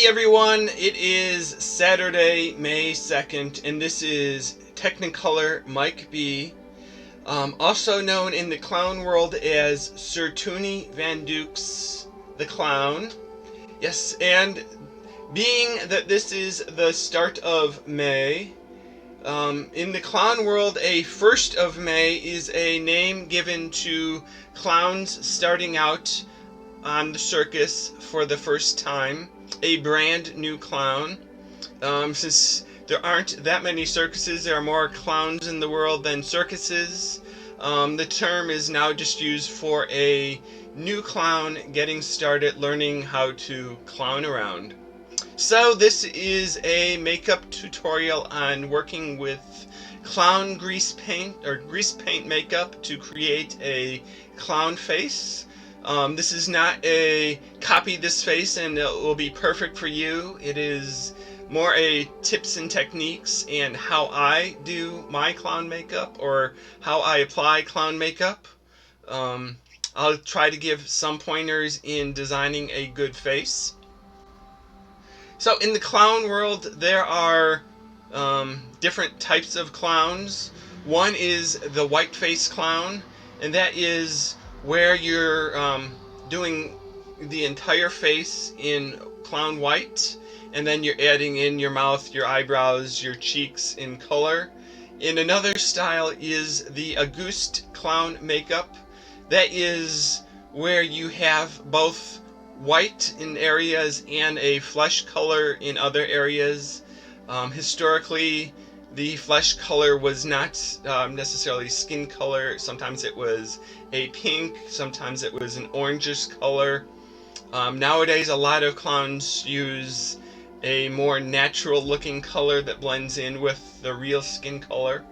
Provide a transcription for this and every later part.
Hey everyone, it is Saturday, May 2nd, and this is Technicolor Mike B, also known in the clown world as Sir Toony Van Dukes the Clown. Yes, and being that this is the start of May, in the clown world, a 1st of May is a name given to clowns starting out on the circus for the first time. A brand new clown. Since there aren't that many circuses, there are more clowns in the world than circuses. The term is now just used for a new clown getting started learning how to clown around. So this is a makeup tutorial on working with clown grease paint or grease paint makeup to create a clown face. This is not a copy this face and it will be perfect for you. It is more a tips and techniques and how I do my clown makeup or how I apply clown makeup. I'll try to give some pointers in designing a good face. So in the clown world, there are different types of clowns. One is the white face clown, and that is where you're doing the entire face in clown white, and then you're adding in your mouth, your eyebrows, your cheeks in color. In another style is the Auguste clown makeup. That is where you have both white in areas and a flesh color in other areas. Historically, the flesh color was not necessarily skin color. Sometimes it was a pink, sometimes it was an orangish color. Nowadays, a lot of clowns use a more natural looking color that blends in with the real skin color.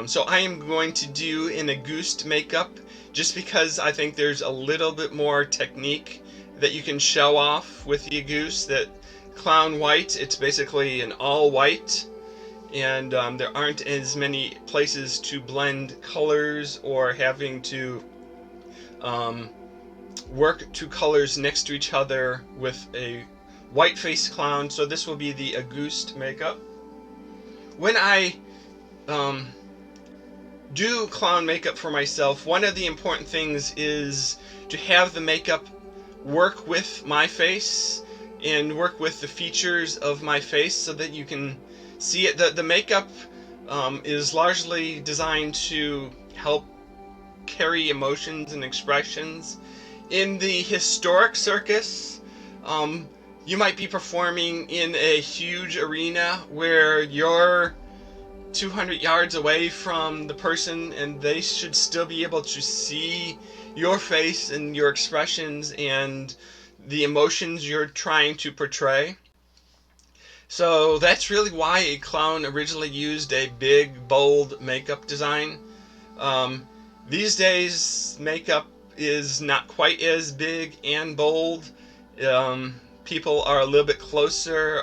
So I am going to do an Auguste makeup just because I think there's a little bit more technique that you can show off with the Auguste. That clown white, it's basically an all white, and there aren't as many places to blend colors or having to work two colors next to each other with a white face clown. So this will be the Auguste makeup. When I do clown makeup for myself, one of the important things is to have the makeup work with my face and work with the features of my face so that you can see it. The makeup is largely designed to help carry emotions and expressions. In the historic circus, you might be performing in a huge arena where you're 200 yards away from the person and they should still be able to see your face and your expressions and the emotions you're trying to portray. So that's really why a clown originally used a big, bold makeup design. These days, makeup is not quite as big and bold. People are a little bit closer.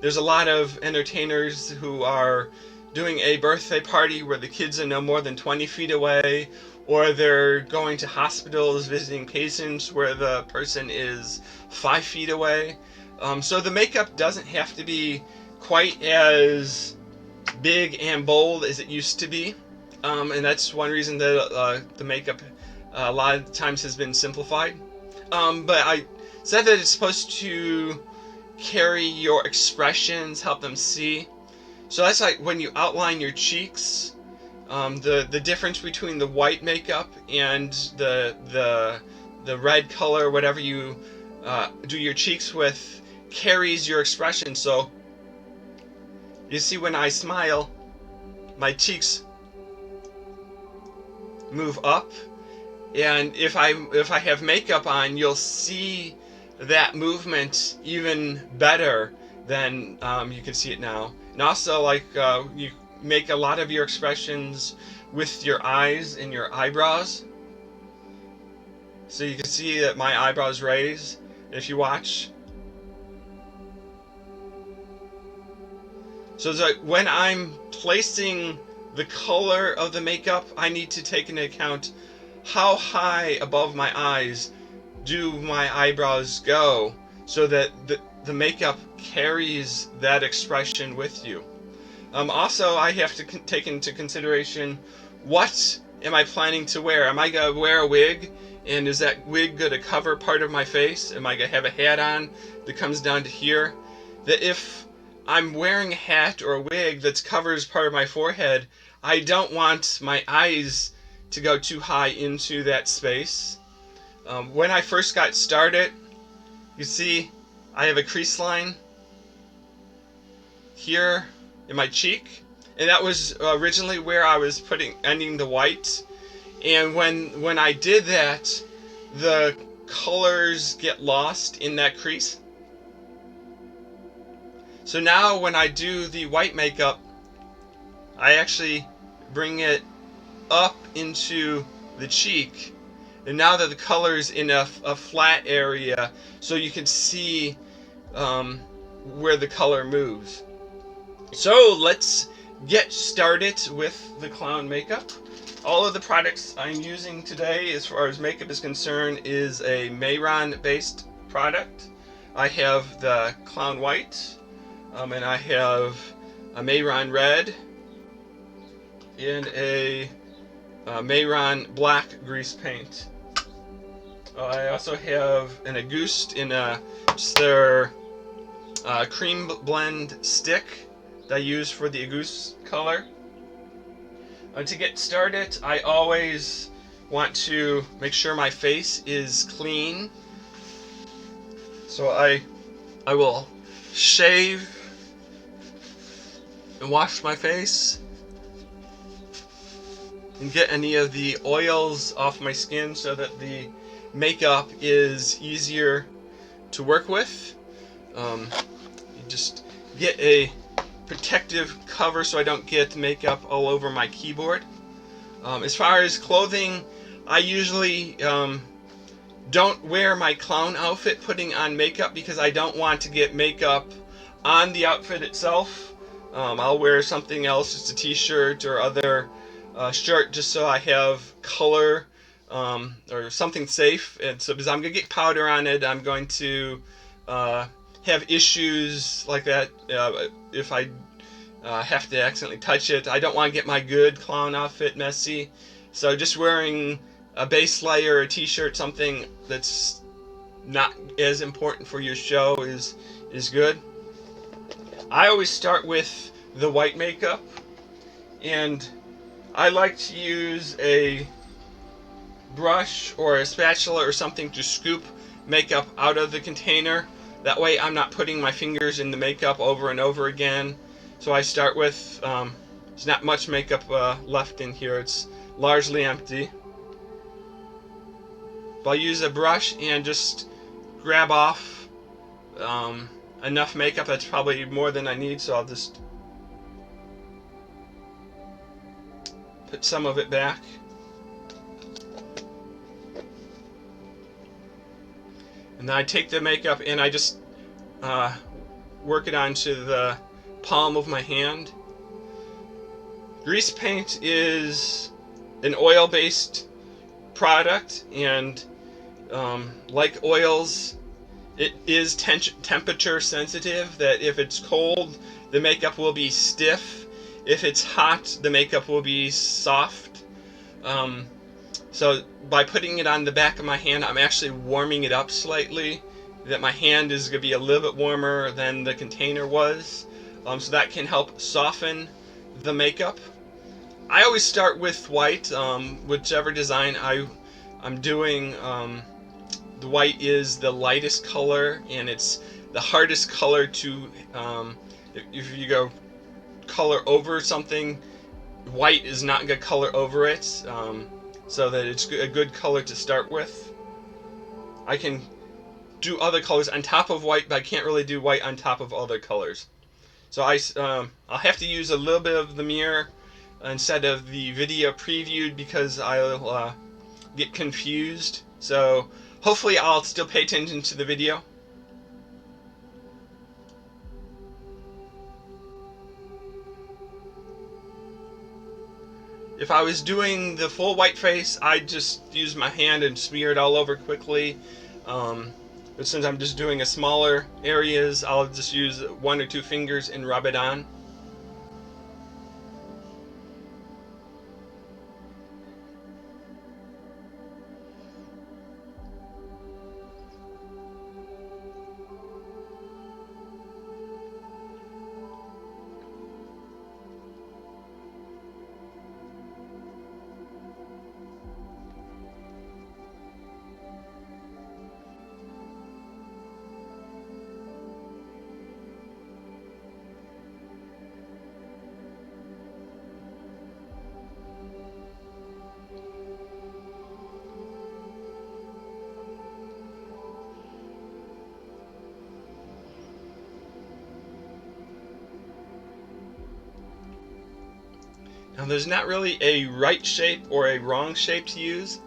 There's a lot of entertainers who are doing a birthday party where the kids are no more than 20 feet away, or they're going to hospitals visiting patients where the person is 5 feet away. So the makeup doesn't have to be quite as big and bold as it used to be. And that's one reason that the makeup a lot of times has been simplified. But I said that it's supposed to carry your expressions, help them see. So that's like when you outline your cheeks, the difference between the white makeup and the red color, whatever you do your cheeks with, carries your expression. So you see when I smile, my cheeks move up, and if I have makeup on, you'll see that movement even better than you can see it now. And also, like, you make a lot of your expressions with your eyes and your eyebrows. So you can see that my eyebrows raise if you watch. So it's like when I'm placing the color of the makeup, I need to take into account how high above my eyes do my eyebrows go, so that the makeup carries that expression with you. Also, I have to take into consideration, what am I planning to wear? Am I going to wear a wig, and is that wig going to cover part of my face? Am I going to have a hat on that comes down to here? That if I'm wearing a hat or a wig that covers part of my forehead, I don't want my eyes to go too high into that space. When I first got started, you see I have a crease line here in my cheek, and that was originally where I was ending the white. And when I did that, the colors get lost in that crease. So now when I do the white makeup, I actually bring it up into the cheek, and now that the color's in a flat area, so you can see where the color moves. So let's get started with the clown makeup. All of the products I'm using today, as far as makeup is concerned, is a Mehron based product. I have the clown white, and I have a Mehron red, and a Mehron black grease paint. I also have an Auguste in just their Creamblend stick that I use for the Auguste color. To get started, I always want to make sure my face is clean. So I will shave and wash my face and get any of the oils off my skin so that the makeup is easier to work with. You just get a protective cover so I don't get makeup all over my keyboard. As far as clothing, I usually don't wear my clown outfit putting on makeup because I don't want to get makeup on the outfit itself. I'll wear something else, just a t-shirt or other shirt, just so I have color or something safe. And so because I'm going to get powder on it, I'm going to have issues like that if I have to accidentally touch it. I don't want to get my good clown outfit messy. So just wearing a base layer, a t-shirt, something that's not as important for your show is good. I always start with the white makeup, and I like to use a brush or a spatula or something to scoop makeup out of the container. That way I'm not putting my fingers in the makeup over and over again. So I start with, there's not much makeup left in here, it's largely empty. But I'll use a brush and just grab off enough makeup. That's probably more than I need, so I'll just put some of it back. And then I take the makeup and I just work it onto the palm of my hand. Grease paint is an oil-based product, and like oils, it is temperature sensitive, that if it's cold, the makeup will be stiff. If it's hot, the makeup will be soft. So by putting it on the back of my hand, I'm actually warming it up slightly, that my hand is going to be a little bit warmer than the container was. So that can help soften the makeup. I always start with white, whichever design I'm doing. The white is the lightest color, and it's the hardest color to, if you go color over something, white is not going to color over it, so that it's a good color to start with. I can do other colors on top of white, but I can't really do white on top of other colors. So I'll have to use a little bit of Lumiere instead of the video previewed because I'll get confused. So hopefully I'll still pay attention to the video. If I was doing the full white face, I'd just use my hand and smear it all over quickly. But since I'm just doing a smaller areas, I'll just use 1 or 2 fingers and rub it on. Now there's not really a right shape or a wrong shape to use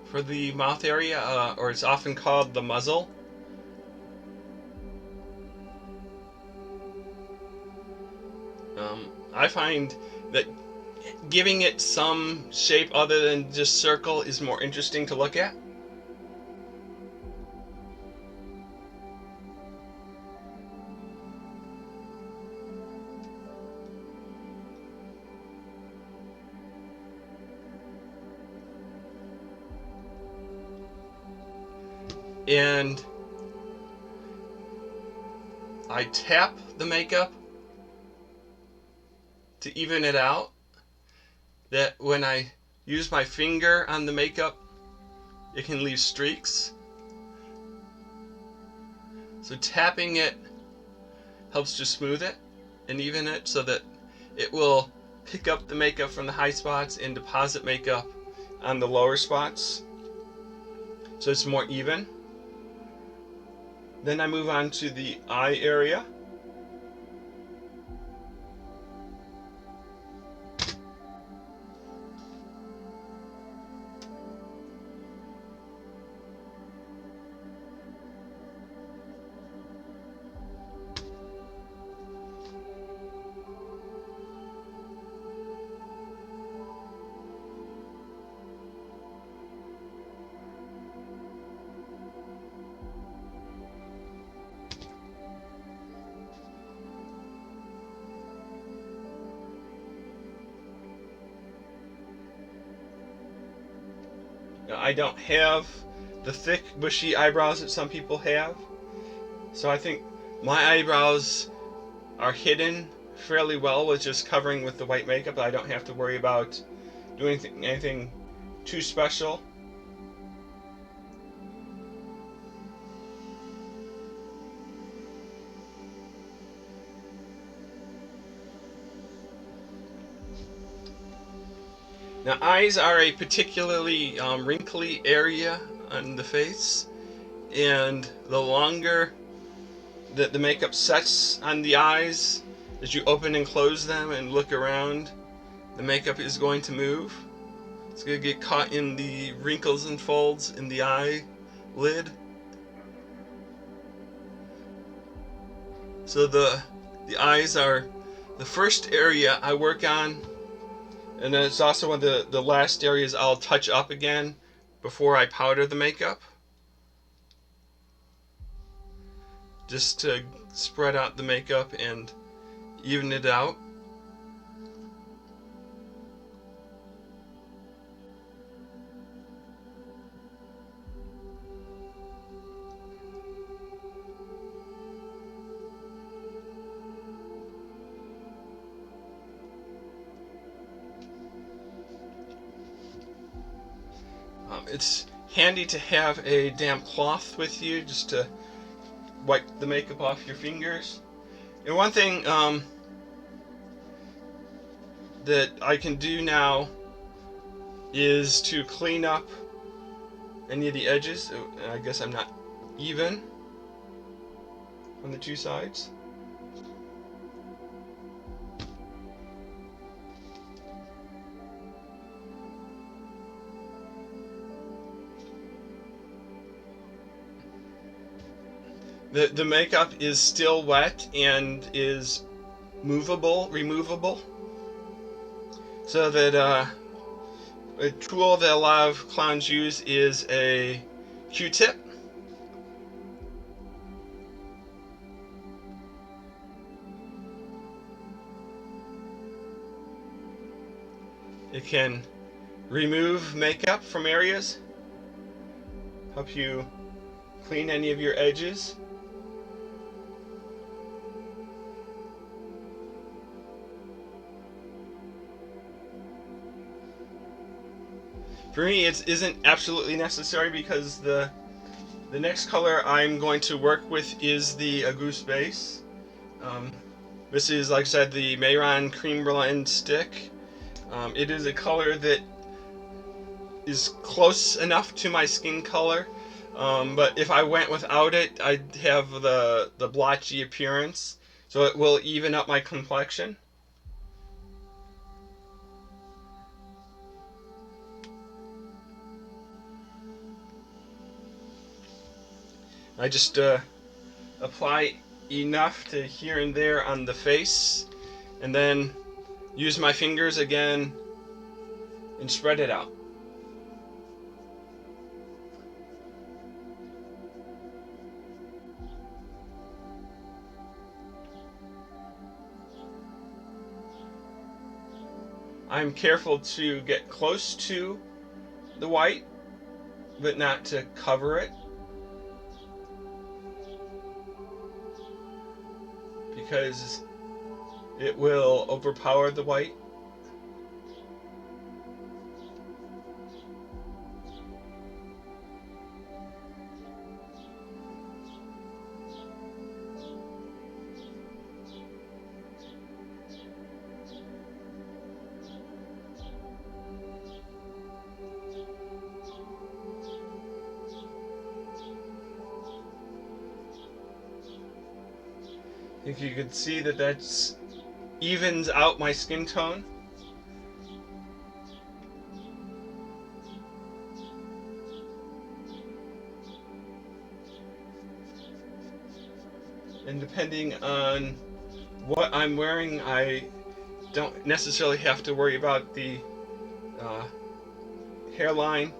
for the mouth area, or it's often called the muzzle. I find that giving it some shape other than just circle is more interesting to look at. And I tap the makeup to even it out, that when I use my finger on the makeup, it can leave streaks. So tapping it helps to smooth it and even it so that it will pick up the makeup from the high spots and deposit makeup on the lower spots, so it's more even. Then I move on to the eye area. Now, I don't have the thick, bushy eyebrows that some people have, so I think my eyebrows are hidden fairly well with just covering with the white makeup. I don't have to worry about doing anything too special. Now, eyes are a particularly wrinkly area on the face, and the longer that the makeup sets on the eyes, as you open and close them and look around, the makeup is going to move. It's going to get caught in the wrinkles and folds in the eyelid. So the eyes are the first area I work on, and then it's also one of the last areas I'll touch up again before I powder the makeup, just to spread out the makeup and even it out. It's handy to have a damp cloth with you just to wipe the makeup off your fingers. And one thing that I can do now is to clean up any of the edges. I guess I'm not even on the two sides. The makeup is still wet and is removable, so that a tool that a lot of clowns use is a Q-tip. It can remove makeup from areas, help you clean any of your edges. For me, it isn't absolutely necessary because the next color I'm going to work with is the Goose Base. This is, like I said, the Mehron Creamblend stick. It is a color that is close enough to my skin color, but if I went without it, I'd have the blotchy appearance, so it will even up my complexion. I just apply enough to here and there on the face, and then use my fingers again and spread it out. I'm careful to get close to the white, but not to cover it, because it will overpower the white. I think you can see that that's evens out my skin tone. And depending on what I'm wearing, I don't necessarily have to worry about the hairline.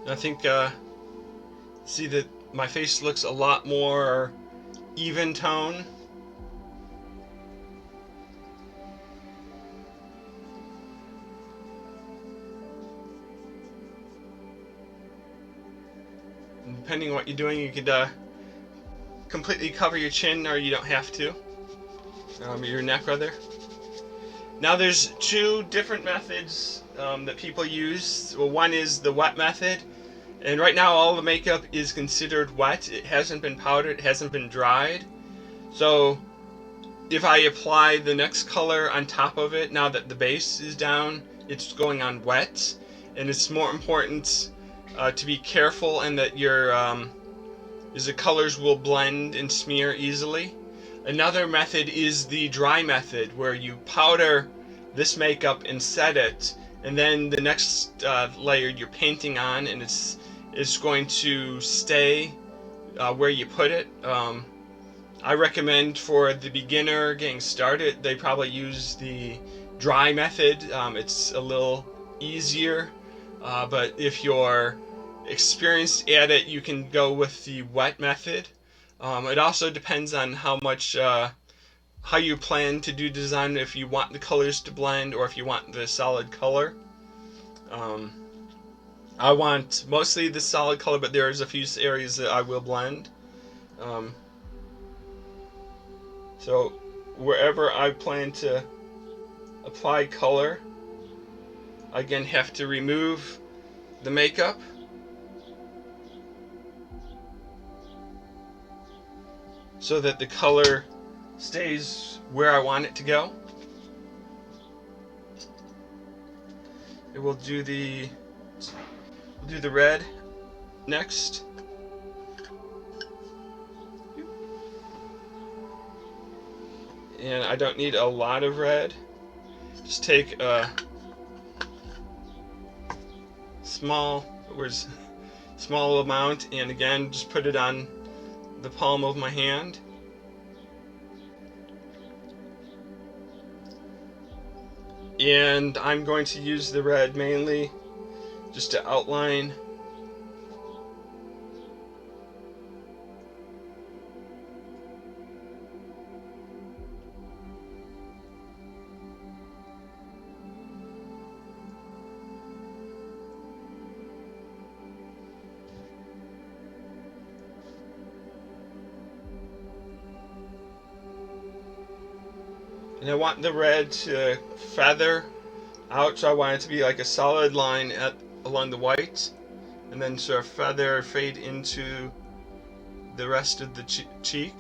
I think see that my face looks a lot more even tone. And depending on what you're doing, you could completely cover your chin, or you don't have to. Your neck rather. Now there's two different methods that people use. Well, one is the wet method, and right now all the makeup is considered wet. It hasn't been powdered, it hasn't been dried. So if I apply the next color on top of it, now that the base is down, it's going on wet, and it's more important to be careful and that your the colors will blend and smear easily. Another method is the dry method, where you powder this makeup and set it, and then the next layer you're painting on, and it's going to stay where you put it. I recommend for the beginner getting started, they probably use the dry method. It's a little easier, but if you're experienced at it, you can go with the wet method. It also depends on how much how you plan to do design, if you want the colors to blend or if you want the solid color. I want mostly the solid color, but there's a few areas that I will blend. So wherever I plan to apply color, I again have to remove the makeup. So that the color stays where I want it to go. And we'll do the red next. And I don't need a lot of red. Just take a small amount, and again just put it on the palm of my hand. And I'm going to use the red mainly just to outline and I want the red to feather out, so I want it to be like a solid line along the white, and then sort of fade into the rest of the cheek.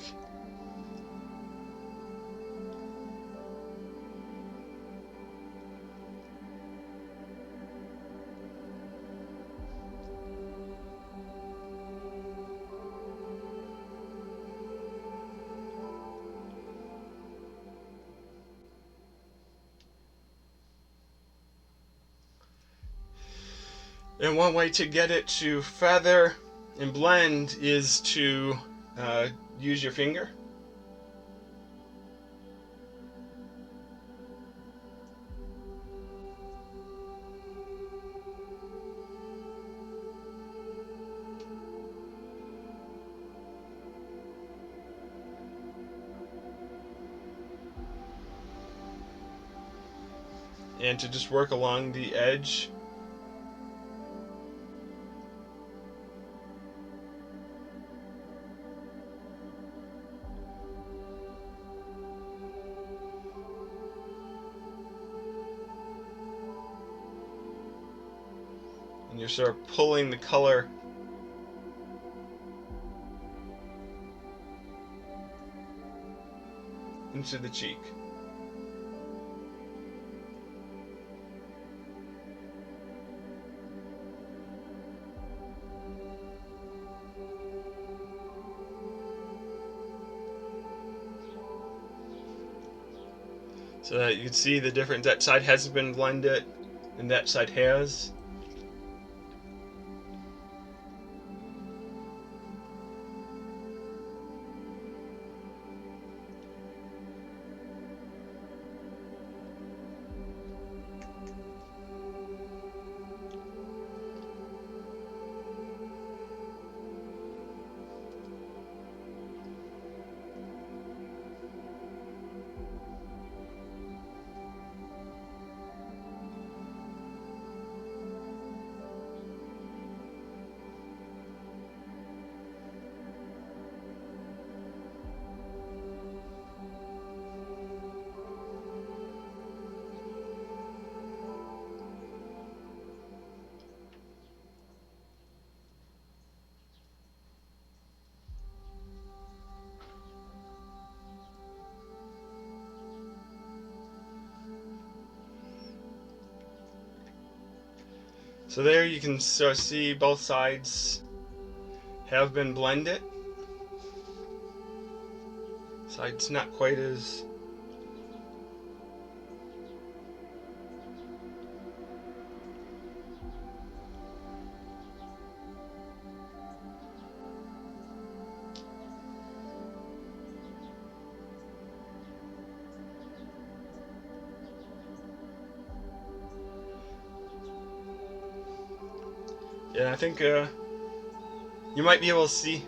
And one way to get it to feather and blend is to use your finger. And to just work along the edge. And you're sort of pulling the color into the cheek. So that you can see the difference. That side hasn't been blended, and that side has. So there you can sort of see both sides have been blended. Side's not quite as Yeah, I think you might be able to see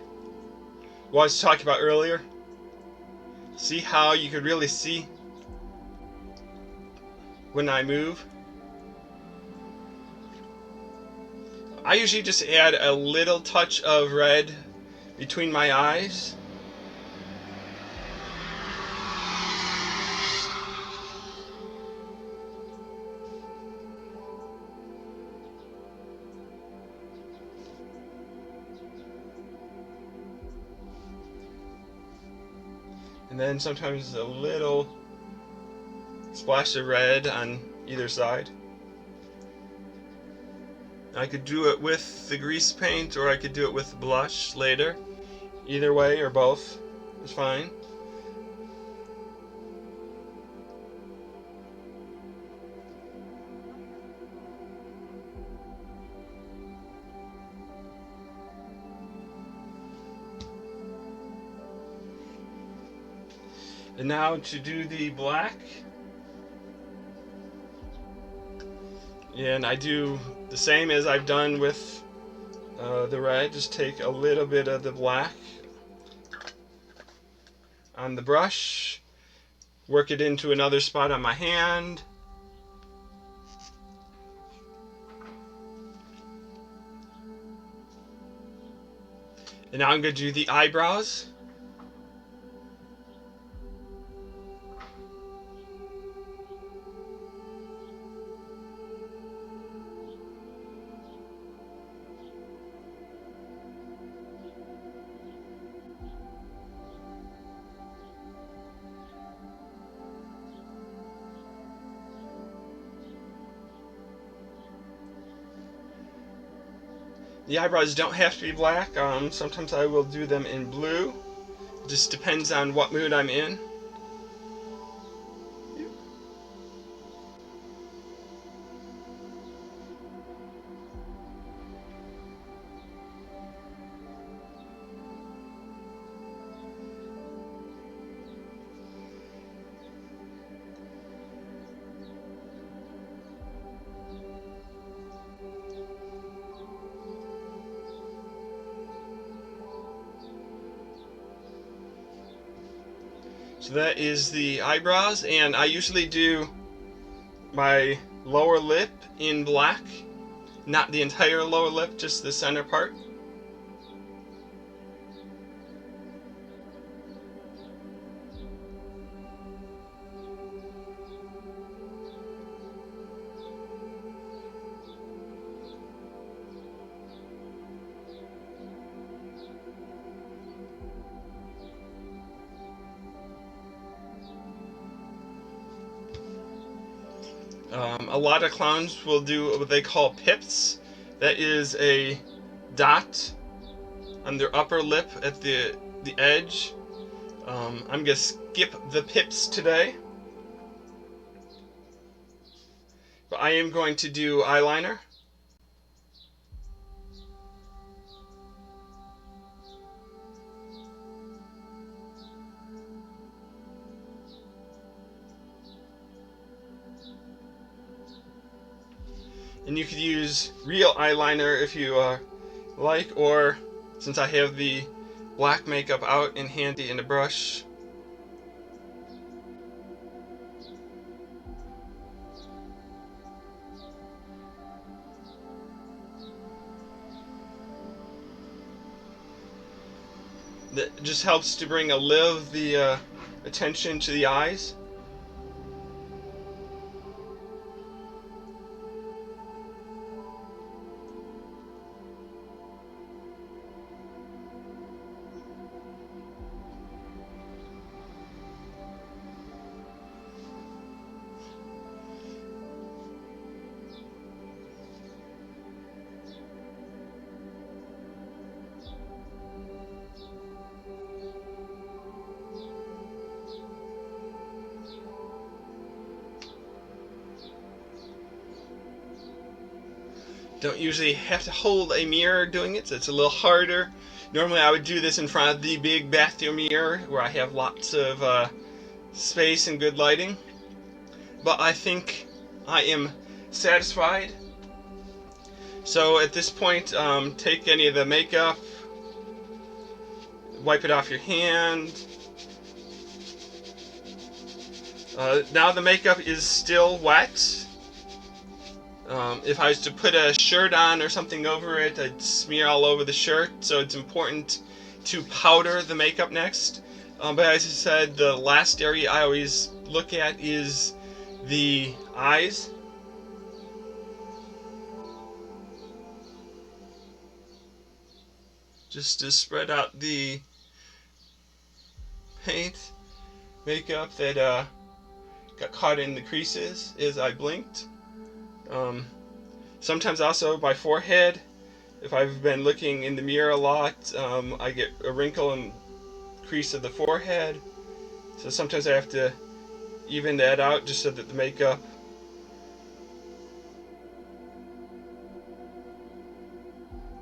what I was talking about earlier. See how you could really see when I move. I usually just add a little touch of red between my eyes. And then sometimes a little splash of red on either side. I could do it with the grease paint, or I could do it with blush later. Either way, or both, is fine. And now to do the black. And I do the same as I've done with the red. Just take a little bit of the black on the brush, work it into another spot on my hand. And now I'm going to do the eyebrows. The eyebrows don't have to be black. Sometimes I will do them in blue. It just depends on what mood I'm in. So that is the eyebrows, and I usually do my lower lip in black. Not the entire lower lip, just the center part. A lot of clowns will do what they call pips. That is a dot on their upper lip at the edge. I'm going to skip the pips today. But I am going to do eyeliner. And you could use real eyeliner if you like, or since I have the black makeup out and handy in a brush. That just helps to bring a little of the attention to the eyes. Don't usually have to hold a mirror doing it, so it's a little harder. Normally I would do this in front of the big bathroom mirror where I have lots of space and good lighting. But I think I am satisfied. So at this point, take any of the makeup, wipe it off your hand. Now the makeup is still wet. If I was to put a shirt on or something over it, I'd smear all over the shirt, so it's important to powder the makeup next. But as I said, the last area I always look at is the eyes. Just to spread out the paint makeup that got caught in the creases as I blinked. Sometimes also my forehead. If I've been looking in the mirror a lot, I get a wrinkle and crease of the forehead. So sometimes I have to even that out just so that the makeup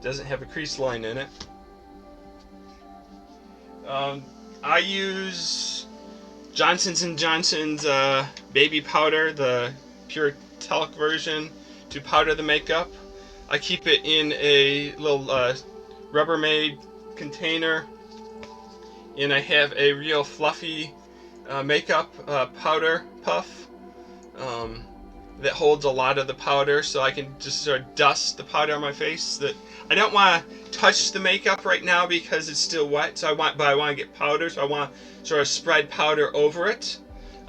doesn't have a crease line in it. I use Johnson & Johnson's baby powder, the pure talc version, to powder the makeup. I keep it in a little Rubbermaid container, and I have a real fluffy makeup powder puff that holds a lot of the powder, so I can just sort of dust the powder on my face. That I don't want to touch the makeup right now because it's still wet. So I want to get powder, so I want to sort of spread powder over it.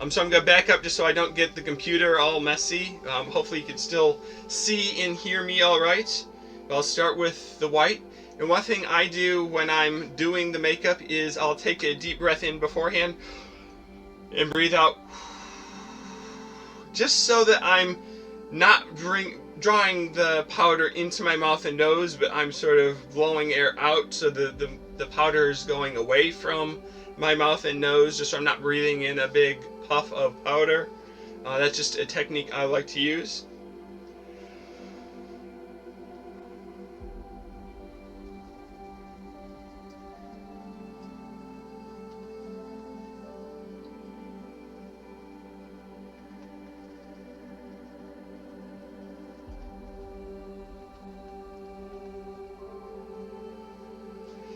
So I'm going to back up just so I don't get the computer all messy. Hopefully you can still see and hear me all right. I'll start with the white. And one thing I do when I'm doing the makeup is I'll take a deep breath in beforehand and breathe out, just so that I'm not drawing the powder into my mouth and nose, but I'm sort of blowing air out so the powder is going away from my mouth and nose, just so I'm not breathing in a big puff of powder. That's just a technique I like to use.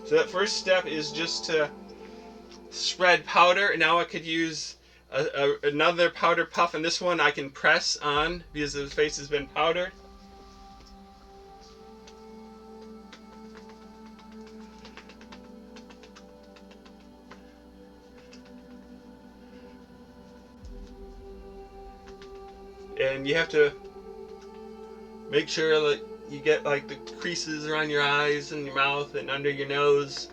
So that first step is just to spread powder, and now I could use another powder puff, and this one I can press on because the face has been powdered. And you have to make sure that you get like the creases around your eyes and your mouth and under your nose.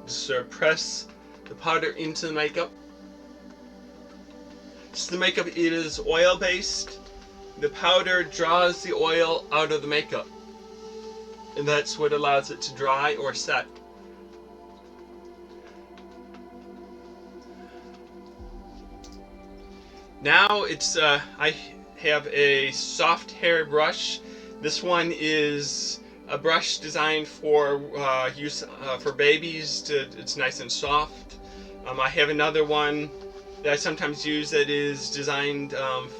Just sort of press the powder into the makeup. So the makeup, it is oil based. The powder draws the oil out of the makeup, and that's what allows it to dry or set. Now it's I have a soft hair brush. This one is a brush designed for use for babies. It's nice and soft. I have another one that I sometimes use that is designed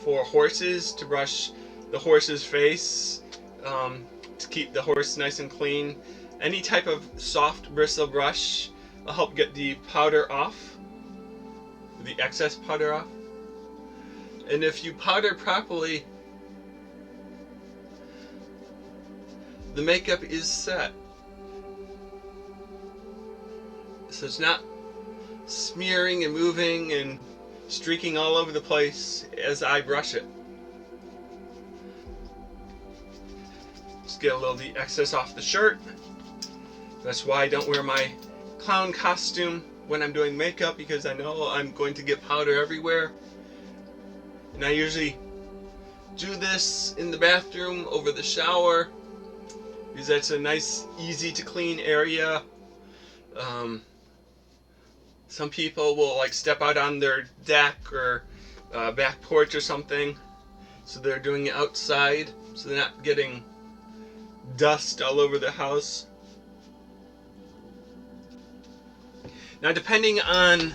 for horses, to brush the horse's face, to keep the horse nice and clean. Any type of soft bristle brush will help get the powder off, the excess powder off. And if you powder properly, the makeup is set. So it's not smearing and moving and streaking all over the place as I brush it. Just get a little of the excess off the shirt. That's why I don't wear my clown costume when I'm doing makeup, because I know I'm going to get powder everywhere. And I usually do this in the bathroom over the shower, because that's a nice, easy to clean area. Some people will like step out on their deck or back porch or something, so they're doing it outside, so they're not getting dust all over the house. Now, depending on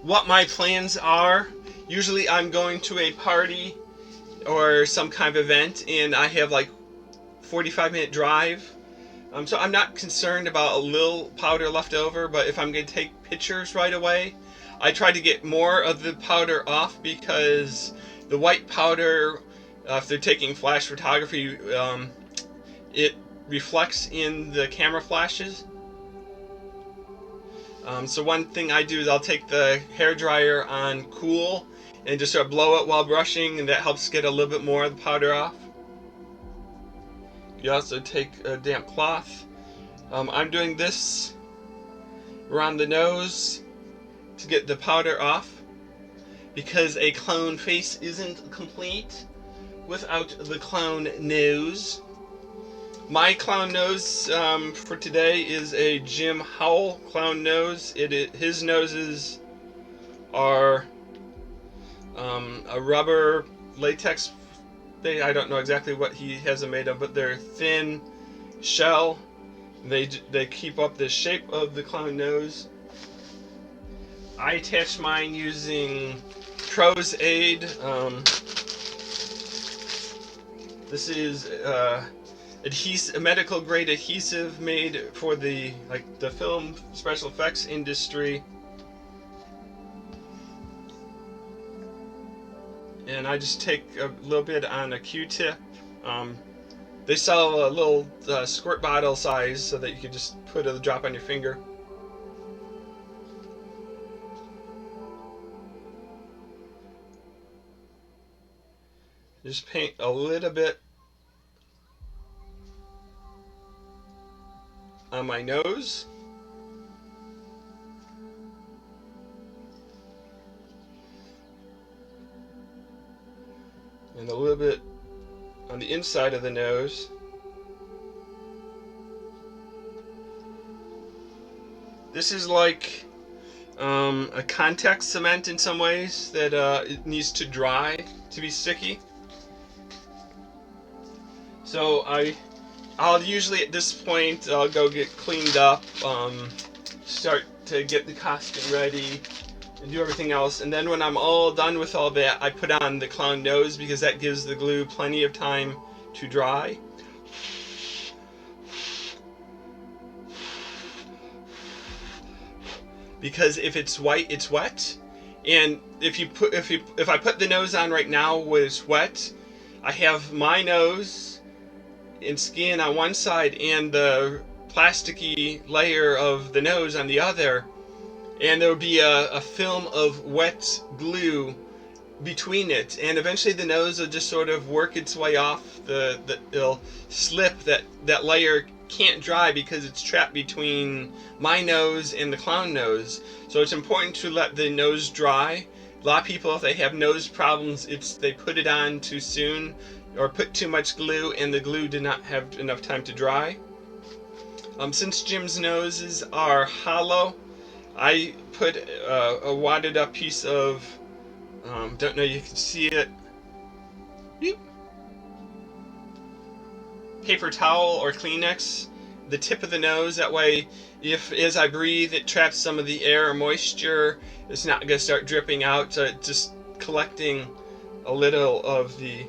what my plans are, usually I'm going to a party or some kind of event and I have like 45-minute drive. So I'm not concerned about a little powder left over, but if I'm going to take pictures right away, I try to get more of the powder off, because the white powder, if they're taking flash photography, it reflects in the camera flashes. So one thing I do is I'll take the hair dryer on cool and just sort of blow it while brushing, and that helps get a little bit more of the powder off. You also take a damp cloth. I'm doing this around the nose to get the powder off, because a clown face isn't complete without the clown nose. My clown nose for today is a Jim Howle clown nose. His noses are a rubber latex. I don't know exactly what he has them made of, but they're thin shell. They keep up the shape of the clown nose. I attach mine using ProsAide. This is a medical grade adhesive made for the film special effects industry. And I just take a little bit on a Q-tip. They sell a little squirt bottle size so that you can just put a drop on your finger. Just paint a little bit on my nose. And a little bit on the inside of the nose. This is like a contact cement in some ways, that it needs to dry to be sticky. So I'll usually at this point I'll go get cleaned up, start to get the costume ready and do everything else, and then when I'm all done with all that, I put on the clown nose, because that gives the glue plenty of time to dry. Because if it's white, it's wet, and if I put the nose on right now when it's wet, I have my nose and skin on one side and the plasticky layer of the nose on the other, and there would be a film of wet glue between it, and eventually the nose will just sort of work its way off. It'll slip. That layer can't dry because it's trapped between my nose and the clown nose. So it's important to let the nose dry. A lot of people, if they have nose problems, they put it on too soon or put too much glue, and the glue did not have enough time to dry. Since Jim's noses are hollow, I put a wadded up piece of, don't know you can see it, paper towel or Kleenex, the tip of the nose. That way, if as I breathe it traps some of the air or moisture, it's not going to start dripping out, so it's just collecting a little of the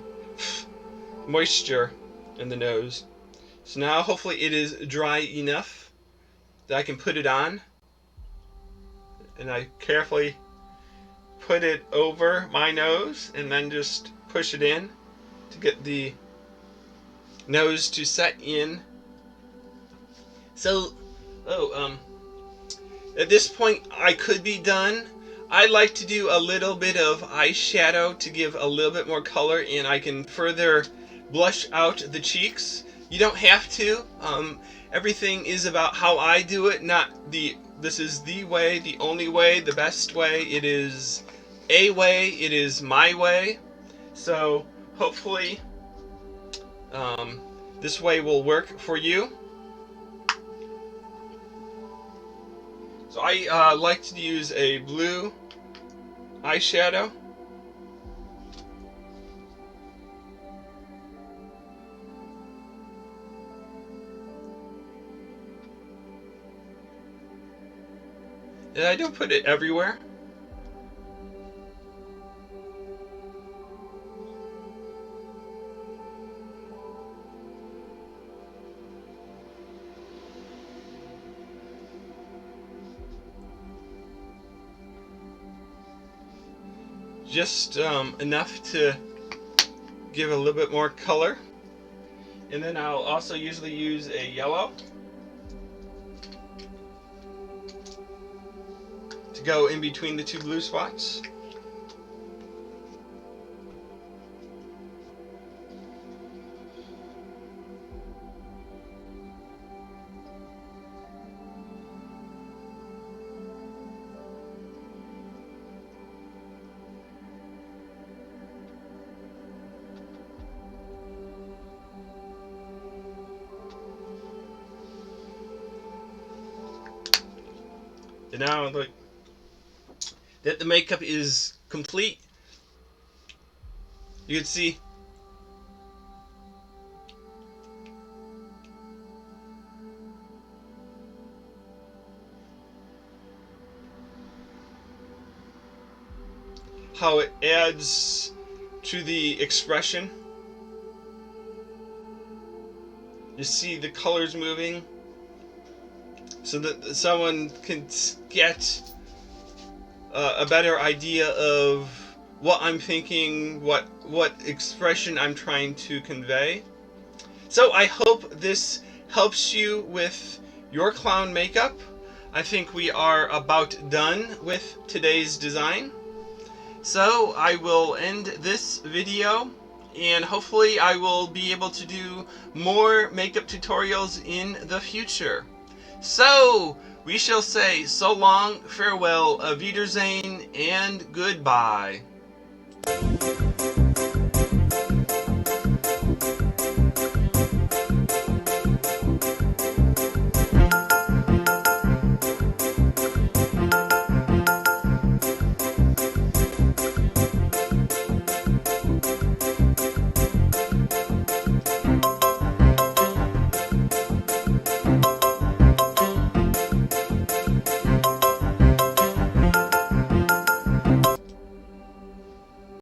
moisture in the nose. So now hopefully it is dry enough that I can put it on, and I carefully put it over my nose and then just push it in to get the nose to set in. So at this point I could be done. I like to do a little bit of eyeshadow to give a little bit more color, and I can further blush out the cheeks. You don't have to. Everything is about how I do it, not this is the way, the only way, the best way. It is a way, it is my way. So hopefully this way will work for you. So I like to use a blue eyeshadow. And I don't put it everywhere. Just enough to give a little bit more color. And then I'll also usually use a yellow to go in between the two blue spots. And now, look, that the makeup is complete, you can see how it adds to the expression. You see the colors moving, so that someone can get a better idea of what I'm thinking, what expression I'm trying to convey. So I hope this helps you with your clown makeup. I think we are about done with today's design. So I will end this video, and hopefully I will be able to do more makeup tutorials in the future. So, we shall say so long, farewell, auf Wiedersehen, and goodbye.